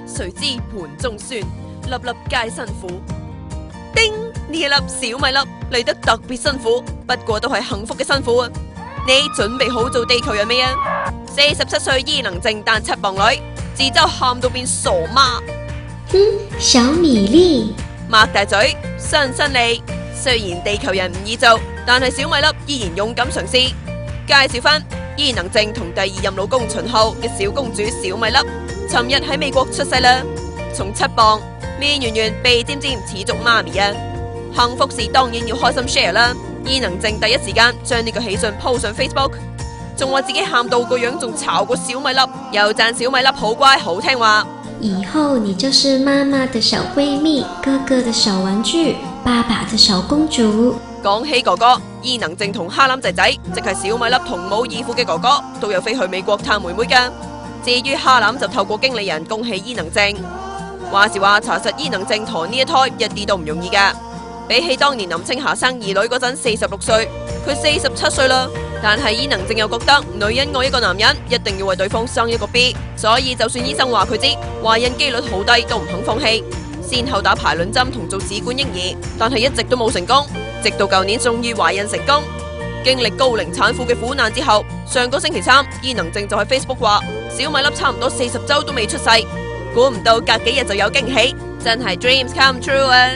誰知盤中餐，粒粒皆辛苦。叮，呢一粒小米粒嚟得特別辛苦，不過都係幸福嘅辛苦啊！你準備好做地球人未啊？47歲伊能靜但7磅女，自嘲喊到變傻媽。小米粒，擘大嘴，雙身利。雖然地球人唔易做，但係小米粒依然勇敢嘗試。介紹翻伊能靜同第二任老公秦昊嘅小公主小米粒，尋日喺美國出世啦，從7磅面圓圓鼻尖尖，似足媽咪啊！幸福事當然要開心 share 啦。伊能靜第一時間將呢個喜訊 po 上 Facebook， 仲話自己喊到個樣仲吵過小米粒，又讚小米粒好乖好聽話。以後你就是媽媽的小閨蜜，哥哥的小玩具，爸爸的小公主。講起哥哥，伊能靜同哈林仔仔，即係小米粒同母異父嘅哥哥，都有飛去美國探妹妹噶。至於哈林就透過經理人恭喜伊能靜。話時話查實伊能靜陀呢一胎一啲都唔容易噶。比起當年林青霞生兒女嗰陣46歲，佢47歲啦。但係伊能靜又覺得女人愛一個男人一定要為對方生一個 B， 所以就算醫生話佢知懷孕機率好低都唔肯放棄，先後打排卵針同做子宮嬰兒，但係一直都冇成功，直到舊年終於懷孕成功。經歷高齡產婦嘅苦難之後，上個星期三伊能靜就喺 Facebook 話小米粒差唔多40週都未出世，估唔到隔幾日就有驚喜，真係 dreams come true 啊！